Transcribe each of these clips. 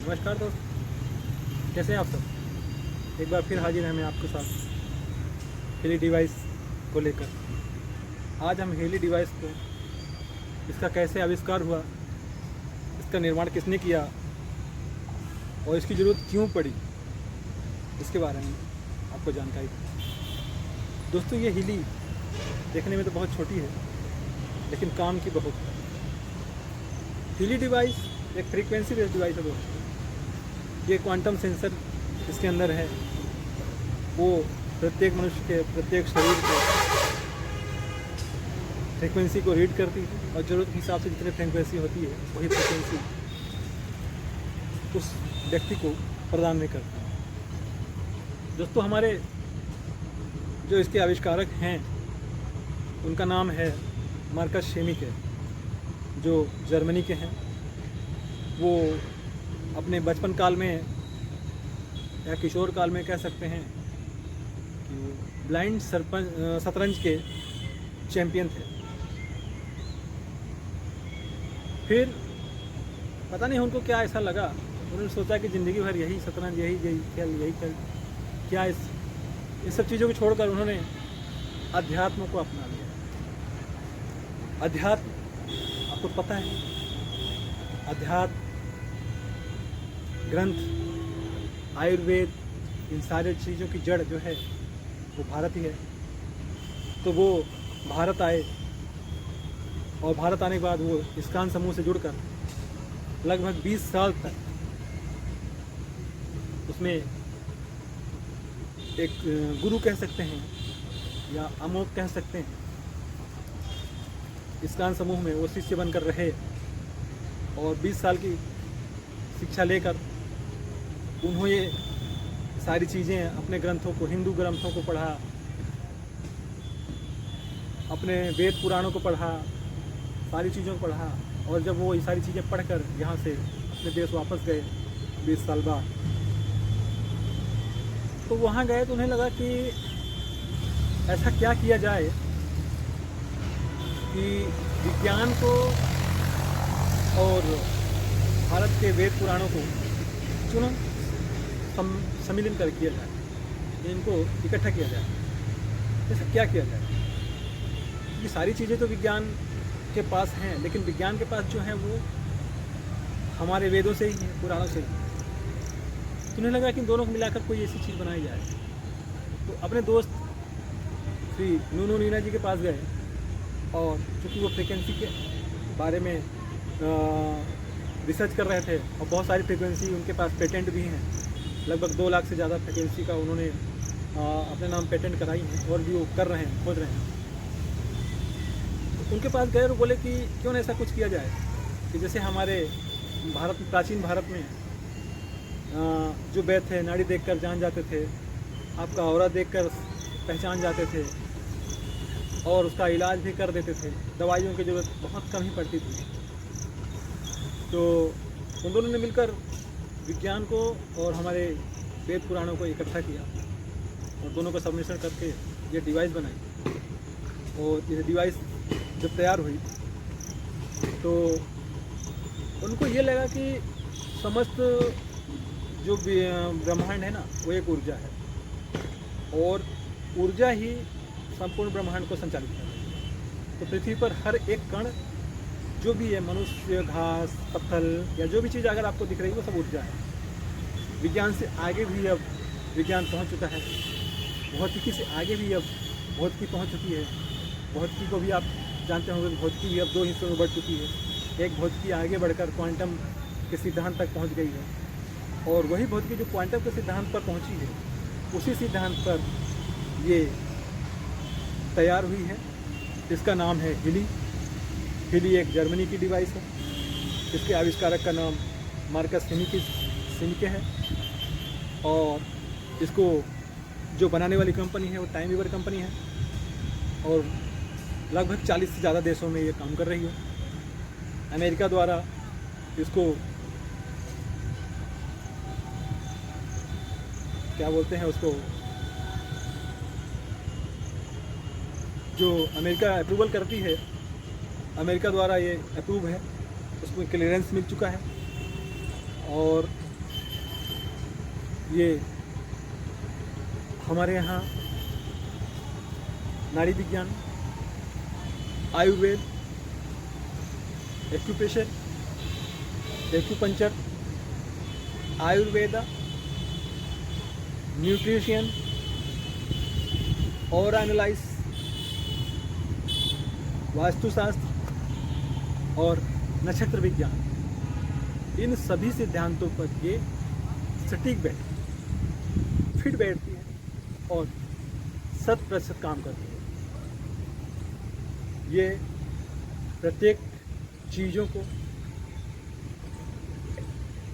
नमस्कार दोस्त, कैसे हैं आप सब। एक बार फिर हाजिर हैं मैं आपके साथ हेली डिवाइस को लेकर। आज हम हेली डिवाइस को, इसका कैसे आविष्कार हुआ, इसका निर्माण किसने किया और इसकी ज़रूरत क्यों पड़ी, इसके बारे में आपको जानकारी दूँ। दोस्तों, ये हेली देखने में तो बहुत छोटी है लेकिन काम की बहुत है। हेली डिवाइस एक फ्रीक्वेंसी बेस्ड डिवाइस है दोस्तों। ये क्वांटम सेंसर इसके अंदर है, वो प्रत्येक मनुष्य के प्रत्येक शरीर के फ्रीक्वेंसी को रीड करती है और ज़रूरत के हिसाब से जितनी फ्रीक्वेंसी होती है वही फ्रीक्वेंसी उस व्यक्ति को प्रदान नहीं करती है। दोस्तों, हमारे जो इसके आविष्कारक हैं उनका नाम है मार्कस शेमिके, जो जर्मनी के हैं। वो अपने बचपन काल में या किशोर काल में कह सकते हैं कि वो ब्लाइंड शतरंज के चैंपियन थे। फिर पता नहीं उनको क्या ऐसा लगा, उन्होंने सोचा कि ज़िंदगी भर यही शतरंज, यही खेल क्या इस सब चीज़ों को छोड़कर उन्होंने अध्यात्म को अपना लिया। अध्यात्म आपको पता है, अध्यात्म, ग्रंथ, आयुर्वेद, इन सारे चीज़ों की जड़ जो है वो भारत ही है। तो वो भारत आए और भारत आने के बाद वो इस्कान समूह से जुड़कर लगभग 20 साल तक उसमें एक गुरु कह सकते हैं या अमोघ कह सकते हैं, इस्कान समूह में वो शिष्य बनकर रहे और 20 साल की शिक्षा लेकर उन्होंने सारी चीज़ें, अपने ग्रंथों को, हिंदू ग्रंथों को पढ़ा, अपने वेद पुराणों को पढ़ा, सारी चीज़ों को पढ़ा। और जब वो ये सारी चीज़ें पढ़कर यहाँ से अपने देश वापस गए 20 साल बाद, तो वहाँ गए तो उन्हें लगा कि ऐसा क्या किया जाए कि विज्ञान को और भारत के वेद पुराणों को चुनो सम्मिलन कर किया जाए, इनको इकट्ठा किया जाए। ऐसा क्या किया जाए? ये सारी चीज़ें तो विज्ञान के पास हैं, लेकिन विज्ञान के पास जो है वो हमारे वेदों से ही है, पुराणों से ही। तो उन्हें लगा कि इन दोनों को मिलाकर कोई ऐसी चीज़ बनाई जाए। तो अपने दोस्त श्री नूनू नीना जी के पास गए और चूँकि वो फ्रिक्वेंसी के बारे में रिसर्च कर रहे थे और बहुत सारी फ्रिक्वेंसी उनके पास पेटेंट भी हैं, लगभग 2 लाख से ज़्यादा फ्रिक्वेंसी का उन्होंने अपने नाम पेटेंट कराई हैं और भी वो कर रहे हैं, खोज रहे हैं। तो उनके पास गए और बोले कि क्यों ना ऐसा कुछ किया जाए कि जैसे हमारे भारत, प्राचीन भारत में जो वैद्य थे नाड़ी देखकर जान जाते थे, आपका औरा देखकर पहचान जाते थे और उसका इलाज भी कर देते थे, दवाइयों की ज़रूरत बहुत कम ही पड़ती थी। तो उन दोनों ने मिलकर विज्ञान को और हमारे वेद पुराणों को इकट्ठा किया और दोनों का सम्मिश्रण करके ये डिवाइस बनाई। और ये डिवाइस जब तैयार हुई तो उनको ये लगा कि समस्त जो ब्रह्मांड है ना, वो एक ऊर्जा है और ऊर्जा ही संपूर्ण ब्रह्मांड को संचालित करती है। तो पृथ्वी पर हर एक कण जो भी है, मनुष्य, घास, पत्थर या जो भी चीज़ अगर आपको दिख रही है वो सब ऊर्जा है। विज्ञान से आगे भी अब विज्ञान पहुंच चुका है, भौतिकी से आगे भी अब भौतिकी पहुंच चुकी है। भौतिकी को भी आप जानते होंगे, भौतिकी भी अब 2 हिस्सों में बढ़ चुकी है। एक भौतिकी आगे बढ़कर क्वांटम के सिद्धांत तक पहुँच गई है और वही भौतिकी जो क्वांटम के सिद्धांत पर पहुँची है, उसी सिद्धांत पर ये तैयार हुई है। इसका नाम है हेली। हेली एक जर्मनी की डिवाइस है। इसके आविष्कारक का नाम मार्कस शेमिके है और इसको जो बनाने वाली कंपनी है वो टाइम वीवर कंपनी है और लगभग 40 से ज़्यादा देशों में ये काम कर रही है। अमेरिका द्वारा इसको क्या बोलते हैं, उसको जो अमेरिका अप्रूवल करती है, अमेरिका द्वारा ये अप्रूव है, उसको क्लियरेंस मिल चुका है और ये हमारे यहाँ नाड़ी विज्ञान, Ayurveda, acupressure, acupuncture, Ayurveda, nutrition, और एनालाइज, वास्तुशास्त्र और नक्षत्र विज्ञान, इन सभी सिद्धांतों पर ये सटीक फिट बैठती है और 100% काम करती है। ये प्रत्येक चीज़ों को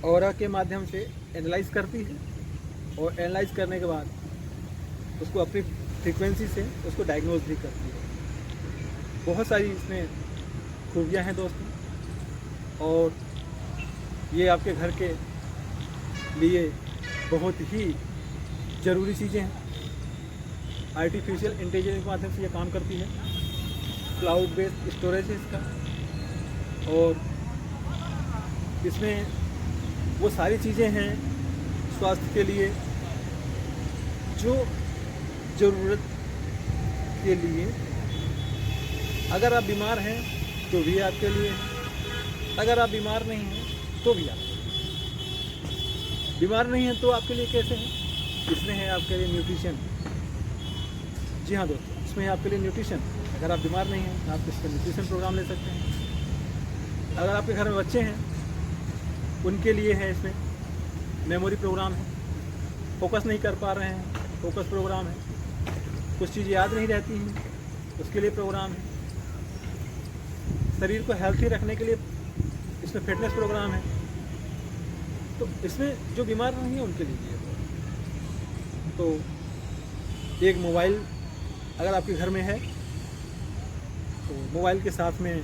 ऑरा के माध्यम से एनालाइज करती है और एनालाइज करने के बाद उसको अपनी फ्रीक्वेंसी से उसको डायग्नोज भी करती है। बहुत सारी इसमें खूबियाँ हैं दोस्तों, और ये आपके घर के लिए बहुत ही ज़रूरी चीज़ें हैं। आर्टिफिशियल इंटेलिजेंस के माध्यम से ये काम करती है। क्लाउड बेस्ड स्टोरेज है इसका, और इसमें वो सारी चीज़ें हैं स्वास्थ्य के लिए जो ज़रूरत के लिए। अगर आप बीमार हैं तो भी आपके लिए है, अगर आप बीमार नहीं हैं तो भी आप बीमार नहीं हैं तो आपके लिए कैसे है। इसमें है आपके लिए न्यूट्रिशन। जी हाँ दोस्तों, इसमें है आपके लिए न्यूट्रिशन। अगर आप बीमार नहीं हैं आप इसका न्यूट्रिशन प्रोग्राम ले सकते हैं। अगर आपके घर में बच्चे हैं उनके लिए है इसमें मेमोरी प्रोग्राम है। फोकस नहीं कर पा रहे हैं, फोकस प्रोग्राम है। कुछ चीज़ याद नहीं रहती हैं, उसके लिए प्रोग्राम है। शरीर को हेल्थी रखने के लिए इसमें फिटनेस प्रोग्राम है। तो इसमें जो बीमार नहीं है उनके लिए है। तो एक मोबाइल अगर आपके घर में है तो मोबाइल के साथ में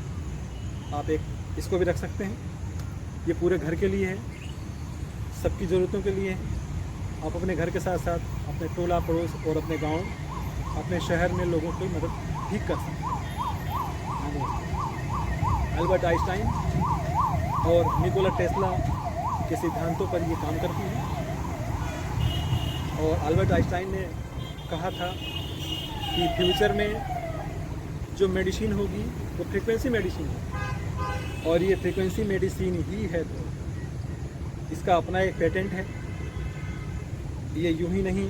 आप एक इसको भी रख सकते हैं। ये पूरे घर के लिए है, सबकी ज़रूरतों के लिए है। आप अपने घर के साथ साथ अपने टोला पड़ोस और अपने गांव, अपने शहर में लोगों की मदद भी कर सकते हैं। अल्बर्ट आइंस्टाइन और निकोला टेस्ला के सिद्धांतों पर ये काम करती है। और अल्बर्ट आइंस्टाइन ने कहा था कि फ्यूचर में जो मेडिसिन होगी वो फ्रीक्वेंसी मेडिसिन है, और ये फ्रीक्वेंसी मेडिसिन ही है। तो इसका अपना एक पेटेंट है। ये यूं ही नहीं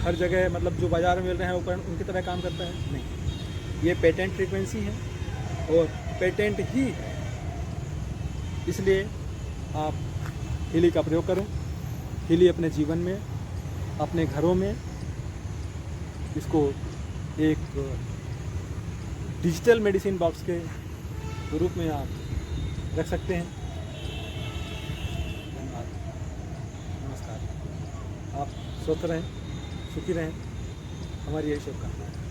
हर जगह मतलब जो बाज़ार में मिल रहे हैं उपकरण उनकी तरह काम करता है, नहीं। ये पेटेंट फ्रीक्वेंसी है और पेटेंट ही है। इसलिए आप हीली का प्रयोग करें। हीली अपने जीवन में, अपने घरों में इसको एक डिजिटल मेडिसिन बॉक्स के रूप में आप रख सकते हैं। धन्यवाद, नमस्कार। आप स्वस्थ रहें, सुखी रहें, हमारी यही शुभकामना है।